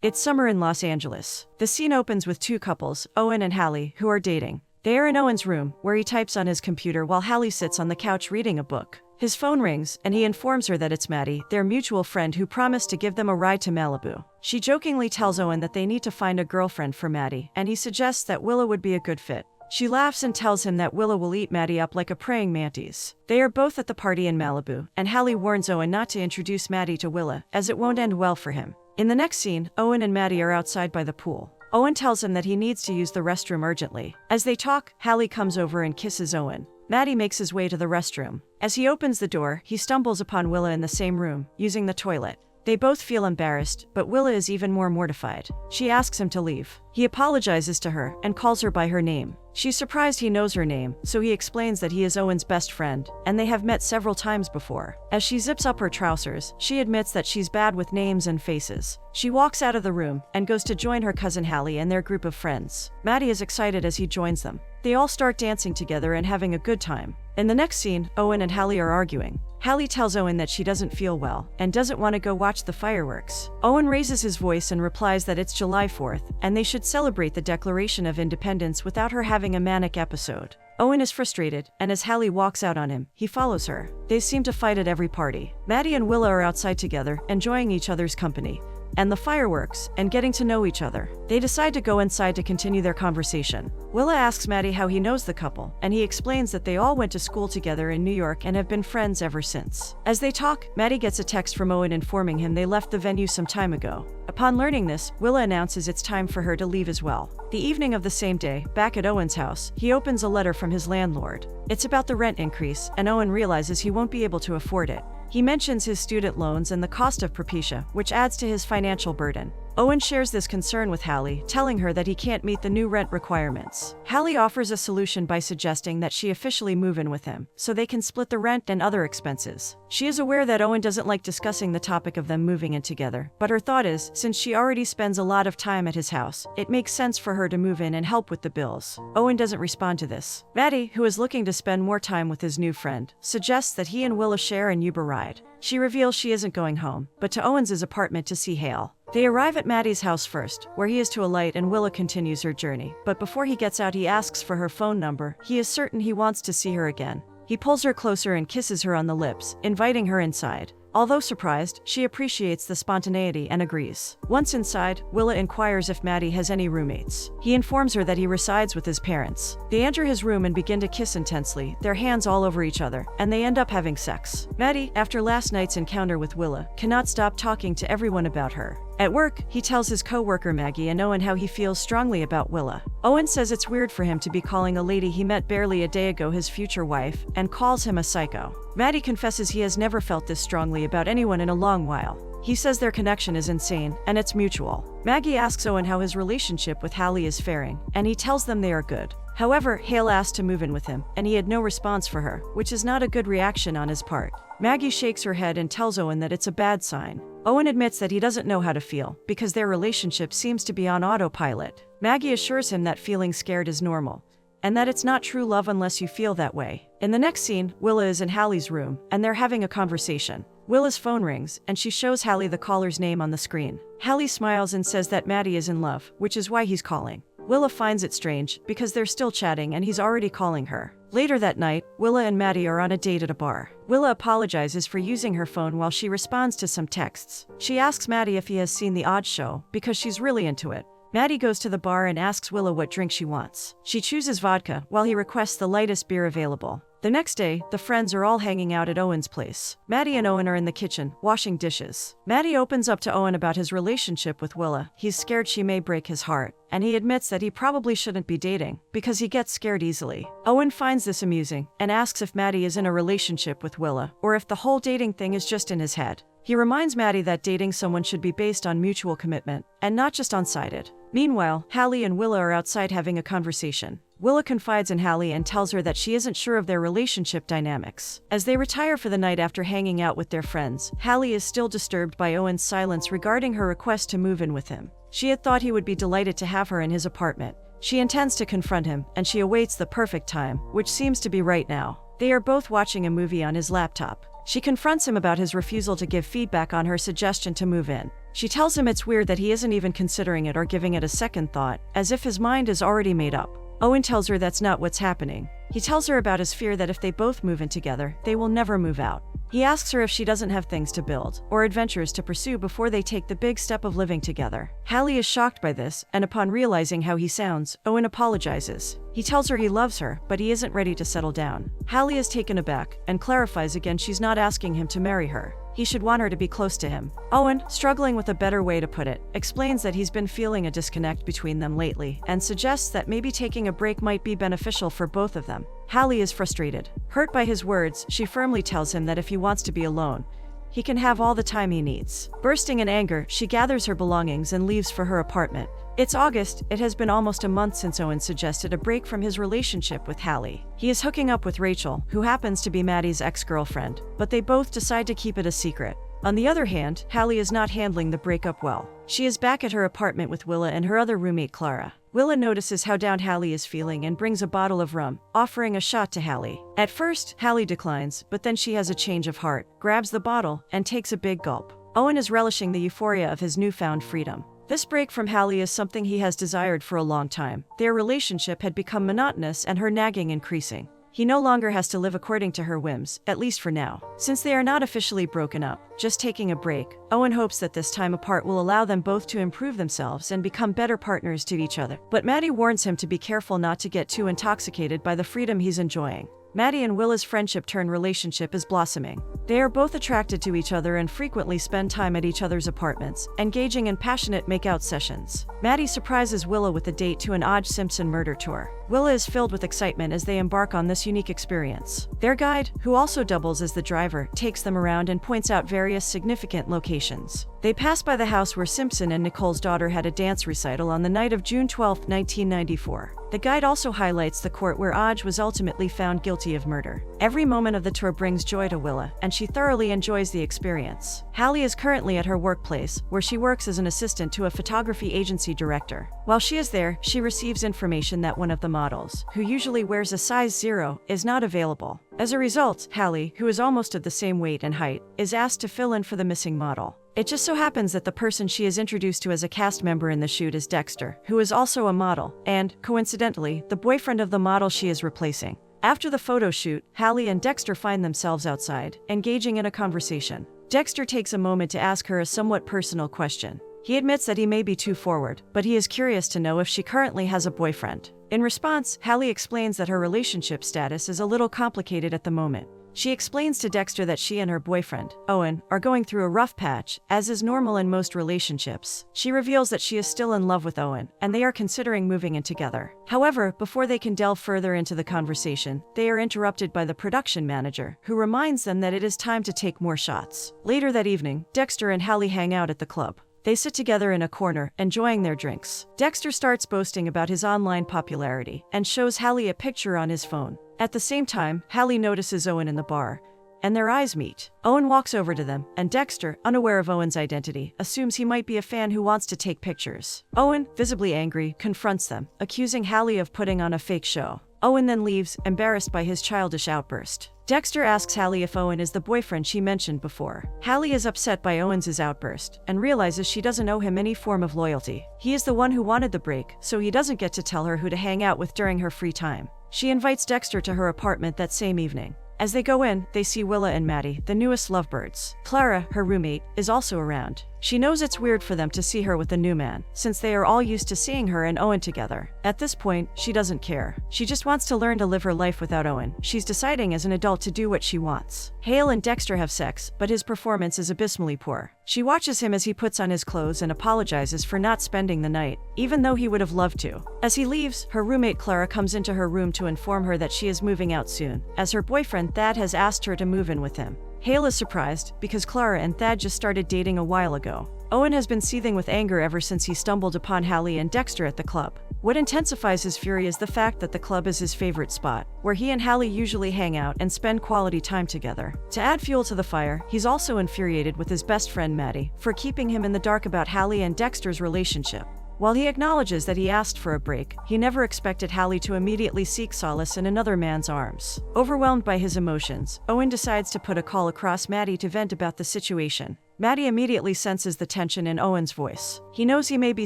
It's summer in Los Angeles. The scene opens with two couples, Owen and Hallie, who are dating. They are in Owen's room, where he types on his computer while Hallie sits on the couch reading a book. His phone rings, and he informs her that it's Maddie, their mutual friend who promised to give them a ride to Malibu. She jokingly tells Owen that they need to find a girlfriend for Maddie, and he suggests that Willa would be a good fit. She laughs and tells him that Willa will eat Maddie up like a praying mantis. They are both at the party in Malibu, and Hallie warns Owen not to introduce Maddie to Willa, as it won't end well for him. In the next scene, Owen and Maddie are outside by the pool. Owen tells him that he needs to use the restroom urgently. As they talk, Hallie comes over and kisses Owen. Maddie makes his way to the restroom. As he opens the door, he stumbles upon Willa in the same room, using the toilet. They both feel embarrassed, but Willa is even more mortified. She asks him to leave. He apologizes to her and calls her by her name. She's surprised he knows her name, so he explains that he is Owen's best friend, and they have met several times before. As she zips up her trousers, she admits that she's bad with names and faces. She walks out of the room and goes to join her cousin Hallie and their group of friends. Maddie is excited as he joins them. They all start dancing together and having a good time. In the next scene, Owen and Hallie are arguing. Hallie tells Owen that she doesn't feel well and doesn't want to go watch the fireworks. Owen raises his voice and replies that it's July 4th, and they should celebrate the Declaration of Independence without her having a manic episode. Owen is frustrated, and as Hallie walks out on him, he follows her. They seem to fight at every party. Maddie and Willa are outside together, enjoying each other's company and the fireworks, and getting to know each other. They decide to go inside to continue their conversation. Willa asks Maddie how he knows the couple, and he explains that they all went to school together in New York and have been friends ever since. As they talk, Maddie gets a text from Owen informing him they left the venue some time ago. Upon learning this, Willa announces it's time for her to leave as well. The evening of the same day, back at Owen's house, he opens a letter from his landlord. It's about the rent increase, and Owen realizes he won't be able to afford it. He mentions his student loans and the cost of Propecia, which adds to his financial burden. Owen shares this concern with Hallie, telling her that he can't meet the new rent requirements. Hallie offers a solution by suggesting that she officially move in with him, so they can split the rent and other expenses. She is aware that Owen doesn't like discussing the topic of them moving in together, but her thought is, since she already spends a lot of time at his house, it makes sense for her to move in and help with the bills. Owen doesn't respond to this. Maddie, who is looking to spend more time with his new friend, suggests that he and Willa share an Uber ride. She reveals she isn't going home, but to Owens' apartment to see Hale. They arrive at Maddie's house first, where he is to alight and Willa continues her journey. But before he gets out, he asks for her phone number. He is certain he wants to see her again. He pulls her closer and kisses her on the lips, inviting her inside. Although surprised, she appreciates the spontaneity and agrees. Once inside, Willa inquires if Maddie has any roommates. He informs her that he resides with his parents. They enter his room and begin to kiss intensely, their hands all over each other, and they end up having sex. Maddie, after last night's encounter with Willa, cannot stop talking to everyone about her. At work, he tells his co-worker Maggie and Owen how he feels strongly about Willa. Owen says it's weird for him to be calling a lady he met barely a day ago his future wife, and calls him a psycho. Maddie confesses he has never felt this strongly about anyone in a long while. He says their connection is insane, and it's mutual. Maggie asks Owen how his relationship with Hallie is faring, and he tells them they are good. However, Hale asked to move in with him, and he had no response for her, which is not a good reaction on his part. Maggie shakes her head and tells Owen that it's a bad sign. Owen admits that he doesn't know how to feel, because their relationship seems to be on autopilot. Maggie assures him that feeling scared is normal, and that it's not true love unless you feel that way. In the next scene, Willa is in Hallie's room, and they're having a conversation. Willa's phone rings, and she shows Hallie the caller's name on the screen. Hallie smiles and says that Maddie is in love, which is why he's calling. Willa finds it strange, because they're still chatting and he's already calling her. Later that night, Willa and Maddie are on a date at a bar. Willa apologizes for using her phone while she responds to some texts. She asks Maddie if he has seen The Odd Show, because she's really into it. Maddie goes to the bar and asks Willa what drink she wants. She chooses vodka, while he requests the lightest beer available. The next day, the friends are all hanging out at Owen's place. Maddie and Owen are in the kitchen, washing dishes. Maddie opens up to Owen about his relationship with Willa. He's scared she may break his heart, and he admits that he probably shouldn't be dating, because he gets scared easily. Owen finds this amusing, and asks if Maddie is in a relationship with Willa, or if the whole dating thing is just in his head. He reminds Maddie that dating someone should be based on mutual commitment, and not just one-sided. Meanwhile, Hallie and Willa are outside having a conversation. Willa confides in Hallie and tells her that she isn't sure of their relationship dynamics. As they retire for the night after hanging out with their friends, Hallie is still disturbed by Owen's silence regarding her request to move in with him. She had thought he would be delighted to have her in his apartment. She intends to confront him, and she awaits the perfect time, which seems to be right now. They are both watching a movie on his laptop. She confronts him about his refusal to give feedback on her suggestion to move in. She tells him it's weird that he isn't even considering it or giving it a second thought, as if his mind is already made up. Owen tells her that's not what's happening. He tells her about his fear that if they both move in together, they will never move out. He asks her if she doesn't have things to build or adventures to pursue before they take the big step of living together. Hallie is shocked by this, and upon realizing how he sounds, Owen apologizes. He tells her he loves her, but he isn't ready to settle down. Hallie is taken aback and clarifies again she's not asking him to marry her. He should want her to be close to him. Owen, struggling with a better way to put it, explains that he's been feeling a disconnect between them lately and suggests that maybe taking a break might be beneficial for both of them. Hallie is frustrated. Hurt by his words, she firmly tells him that if he wants to be alone, he can have all the time he needs. Bursting in anger, she gathers her belongings and leaves for her apartment. It's August. It has been almost a month since Owen suggested a break from his relationship with Hallie. He is hooking up with Rachel, who happens to be Maddie's ex-girlfriend, but they both decide to keep it a secret. On the other hand, Hallie is not handling the breakup well. She is back at her apartment with Willa and her other roommate Clara. Willa notices how down Hallie is feeling and brings a bottle of rum, offering a shot to Hallie. At first, Hallie declines, but then she has a change of heart, grabs the bottle, and takes a big gulp. Owen is relishing the euphoria of his newfound freedom. This break from Hallie is something he has desired for a long time. Their relationship had become monotonous and her nagging increasing. He no longer has to live according to her whims, at least for now. Since they are not officially broken up, just taking a break, Owen hopes that this time apart will allow them both to improve themselves and become better partners to each other. But Maddie warns him to be careful not to get too intoxicated by the freedom he's enjoying. Maddie and Willa's friendship-turned-relationship is blossoming. They are both attracted to each other and frequently spend time at each other's apartments, engaging in passionate make-out sessions. Maddie surprises Willa with a date to an O.J. Simpson murder tour. Willa is filled with excitement as they embark on this unique experience. Their guide, who also doubles as the driver, takes them around and points out various significant locations. They pass by the house where Simpson and Nicole's daughter had a dance recital on the night of June 12, 1994. The guide also highlights the court where O.J. was ultimately found guilty of murder. Every moment of the tour brings joy to Willa, and she thoroughly enjoys the experience. Hallie is currently at her workplace, where she works as an assistant to a photography agency director. While she is there, she receives information that one of the models, who usually wears a size 0, is not available. As a result, Hallie, who is almost of the same weight and height, is asked to fill in for the missing model. It just so happens that the person she is introduced to as a cast member in the shoot is Dexter, who is also a model, and, coincidentally, the boyfriend of the model she is replacing. After the photo shoot, Hallie and Dexter find themselves outside, engaging in a conversation. Dexter takes a moment to ask her a somewhat personal question. He admits that he may be too forward, but he is curious to know if she currently has a boyfriend. In response, Hallie explains that her relationship status is a little complicated at the moment. She explains to Dexter that she and her boyfriend, Owen, are going through a rough patch, as is normal in most relationships. She reveals that she is still in love with Owen, and they are considering moving in together. However, before they can delve further into the conversation, they are interrupted by the production manager, who reminds them that it is time to take more shots. Later that evening, Dexter and Hallie hang out at the club. They sit together in a corner, enjoying their drinks. Dexter starts boasting about his online popularity, and shows Hallie a picture on his phone. At the same time, Hallie notices Owen in the bar, and their eyes meet. Owen walks over to them, and Dexter, unaware of Owen's identity, assumes he might be a fan who wants to take pictures. Owen, visibly angry, confronts them, accusing Hallie of putting on a fake show. Owen then leaves, embarrassed by his childish outburst. Dexter asks Hallie if Owen is the boyfriend she mentioned before. Hallie is upset by Owen's outburst, and realizes she doesn't owe him any form of loyalty. He is the one who wanted the break, so he doesn't get to tell her who to hang out with during her free time. She invites Dexter to her apartment that same evening. As they go in, they see Willa and Maddie, the newest lovebirds. Clara, her roommate, is also around. She knows it's weird for them to see her with the new man, since they are all used to seeing her and Owen together. At this point, she doesn't care. She just wants to learn to live her life without Owen. She's deciding as an adult to do what she wants. Hale and Dexter have sex, but his performance is abysmally poor. She watches him as he puts on his clothes and apologizes for not spending the night, even though he would have loved to. As he leaves, her roommate Clara comes into her room to inform her that she is moving out soon, as her boyfriend Thad has asked her to move in with him. Hale is surprised, because Clara and Thad just started dating a while ago. Owen has been seething with anger ever since he stumbled upon Hallie and Dexter at the club. What intensifies his fury is the fact that the club is his favorite spot, where he and Hallie usually hang out and spend quality time together. To add fuel to the fire, he's also infuriated with his best friend Maddie for keeping him in the dark about Hallie and Dexter's relationship. While he acknowledges that he asked for a break, he never expected Hallie to immediately seek solace in another man's arms. Overwhelmed by his emotions, Owen decides to put a call across Maddie to vent about the situation. Maddie immediately senses the tension in Owen's voice. He knows he may be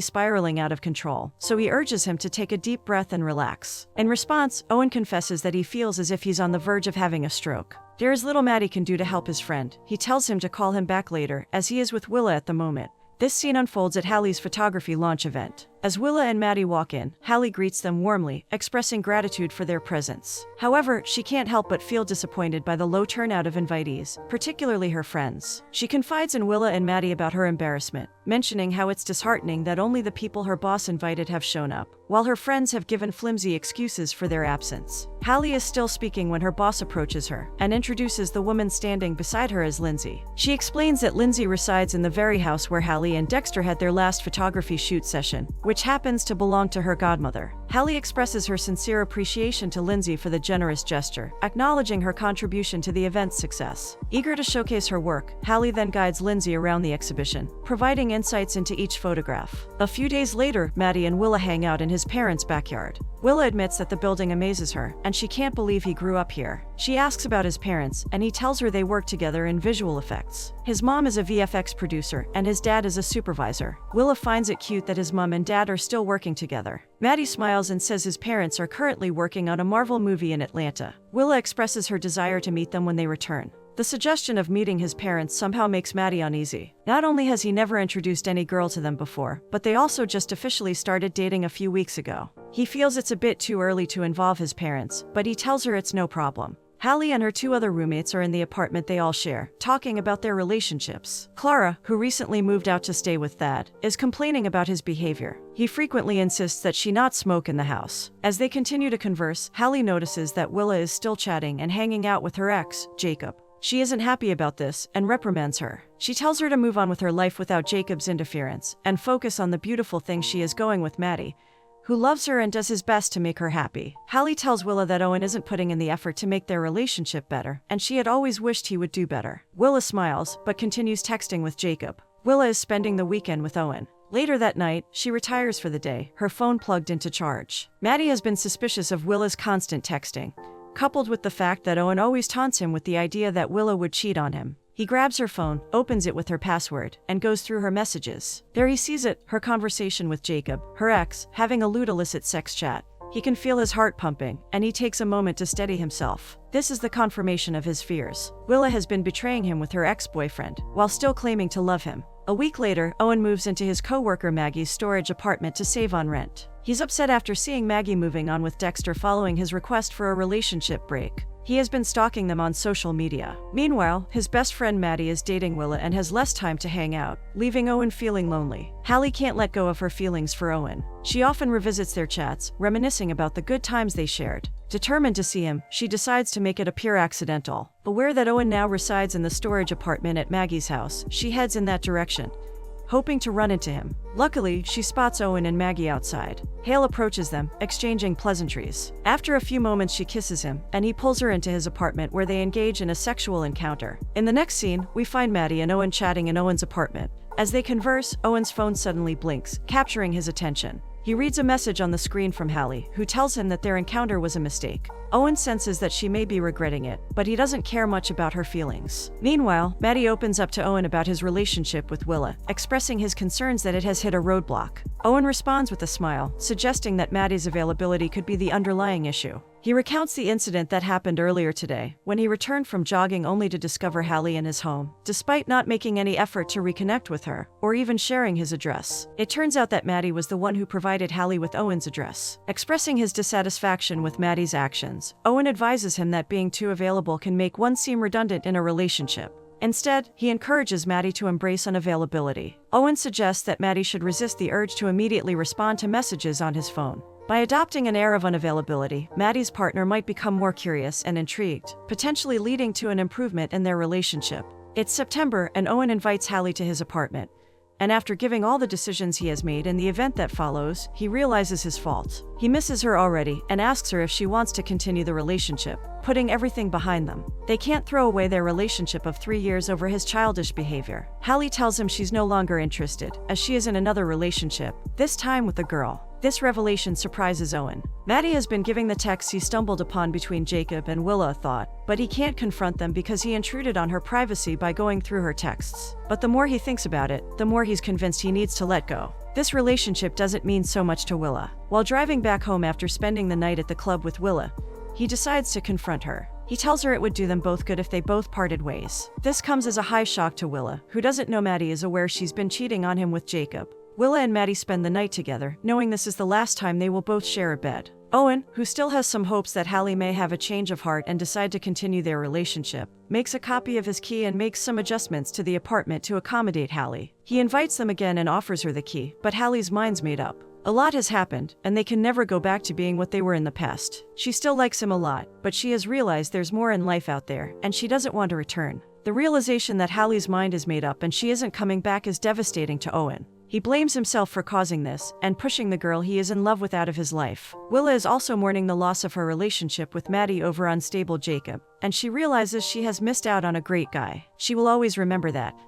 spiraling out of control, so he urges him to take a deep breath and relax. In response, Owen confesses that he feels as if he's on the verge of having a stroke. There is little Maddie can do to help his friend. He tells him to call him back later, as he is with Willa at the moment. This scene unfolds at Hallie's photography launch event. As Willa and Maddie walk in, Hallie greets them warmly, expressing gratitude for their presence. However, she can't help but feel disappointed by the low turnout of invitees, particularly her friends. She confides in Willa and Maddie about her embarrassment, mentioning how it's disheartening that only the people her boss invited have shown up, while her friends have given flimsy excuses for their absence. Hallie is still speaking when her boss approaches her and introduces the woman standing beside her as Lindsay. She explains that Lindsay resides in the very house where Hallie and Dexter had their last photography shoot session, which happens to belong to her godmother. Hallie expresses her sincere appreciation to Lindsay for the generous gesture, acknowledging her contribution to the event's success. Eager to showcase her work, Hallie then guides Lindsay around the exhibition, providing insights into each photograph. A few days later, Maddie and Willa hang out in his parents' backyard. Willa admits that the building amazes her, and she can't believe he grew up here. She asks about his parents, and he tells her they work together in visual effects. His mom is a VFX producer, and his dad is a supervisor. Willa finds it cute that his mom and dad are still working together. Maddie smiles and says his parents are currently working on a Marvel movie in Atlanta. Willa expresses her desire to meet them when they return. The suggestion of meeting his parents somehow makes Maddie uneasy. Not only has he never introduced any girl to them before, but they also just officially started dating a few weeks ago. He feels it's a bit too early to involve his parents, but he tells her it's no problem. Hallie and her two other roommates are in the apartment they all share, talking about their relationships. Clara, who recently moved out to stay with Thad, is complaining about his behavior. He frequently insists that she not smoke in the house. As they continue to converse, Hallie notices that Willa is still chatting and hanging out with her ex, Jacob. She isn't happy about this and reprimands her. She tells her to move on with her life without Jacob's interference and focus on the beautiful things she is going with Maddie, who loves her and does his best to make her happy. Hallie tells Willa that Owen isn't putting in the effort to make their relationship better, and she had always wished he would do better. Willa smiles, but continues texting with Jacob. Willa is spending the weekend with Owen. Later that night, she retires for the day, her phone plugged into charge. Maddie has been suspicious of Willa's constant texting, coupled with the fact that Owen always taunts him with the idea that Willa would cheat on him. He grabs her phone, opens it with her password, and goes through her messages. There he sees it, her conversation with Jacob, her ex, having a lewd illicit sex chat. He can feel his heart pumping, and he takes a moment to steady himself. This is the confirmation of his fears. Willa has been betraying him with her ex-boyfriend, while still claiming to love him. A week later, Owen moves into his co-worker Maggie's storage apartment to save on rent. He's upset after seeing Maggie moving on with Dexter following his request for a relationship break. He has been stalking them on social media. Meanwhile, his best friend Maddie is dating Willa and has less time to hang out, leaving Owen feeling lonely. Hallie can't let go of her feelings for Owen. She often revisits their chats, reminiscing about the good times they shared. Determined to see him, she decides to make it appear accidental. Aware that Owen now resides in the storage apartment at Maggie's house, she heads in that direction, hoping to run into him. Luckily, she spots Owen and Maggie outside. Hale approaches them, exchanging pleasantries. After a few moments, she kisses him, and he pulls her into his apartment where they engage in a sexual encounter. In the next scene, we find Maddie and Owen chatting in Owen's apartment. As they converse, Owen's phone suddenly blinks, capturing his attention. He reads a message on the screen from Hallie, who tells him that their encounter was a mistake. Owen senses that she may be regretting it, but he doesn't care much about her feelings. Meanwhile, Maddie opens up to Owen about his relationship with Willa, expressing his concerns that it has hit a roadblock. Owen responds with a smile, suggesting that Maddie's availability could be the underlying issue. He recounts the incident that happened earlier today, when he returned from jogging only to discover Hallie in his home, despite not making any effort to reconnect with her, or even sharing his address. It turns out that Maddie was the one who provided Hallie with Owen's address. Expressing his dissatisfaction with Maddie's actions, Owen advises him that being too available can make one seem redundant in a relationship. Instead, he encourages Maddie to embrace unavailability. Owen suggests that Maddie should resist the urge to immediately respond to messages on his phone. By adopting an air of unavailability, Maddie's partner might become more curious and intrigued, potentially leading to an improvement in their relationship. It's September, and Owen invites Hallie to his apartment. And after giving all the decisions he has made in the event that follows, he realizes his fault. He misses her already and asks her if she wants to continue the relationship, putting everything behind them. They can't throw away their relationship of 3 years over his childish behavior. Hallie tells him she's no longer interested, as she is in another relationship, this time with a girl. This revelation surprises Owen. Maddie has been giving the texts he stumbled upon between Jacob and Willa a thought, but he can't confront them because he intruded on her privacy by going through her texts. But the more he thinks about it, the more he's convinced he needs to let go. This relationship doesn't mean so much to Willa. While driving back home after spending the night at the club with Willa, he decides to confront her. He tells her it would do them both good if they both parted ways. This comes as a high shock to Willa, who doesn't know Maddie is aware she's been cheating on him with Jacob. Willa and Maddie spend the night together, knowing this is the last time they will both share a bed. Owen, who still has some hopes that Hallie may have a change of heart and decide to continue their relationship, makes a copy of his key and makes some adjustments to the apartment to accommodate Hallie. He invites them again and offers her the key, but Hallie's mind's made up. A lot has happened, and they can never go back to being what they were in the past. She still likes him a lot, but she has realized there's more in life out there, and she doesn't want to return. The realization that Hallie's mind is made up and she isn't coming back is devastating to Owen. He blames himself for causing this and pushing the girl he is in love with out of his life. Willa is also mourning the loss of her relationship with Maddie over unstable Jacob, and she realizes she has missed out on a great guy. She will always remember that.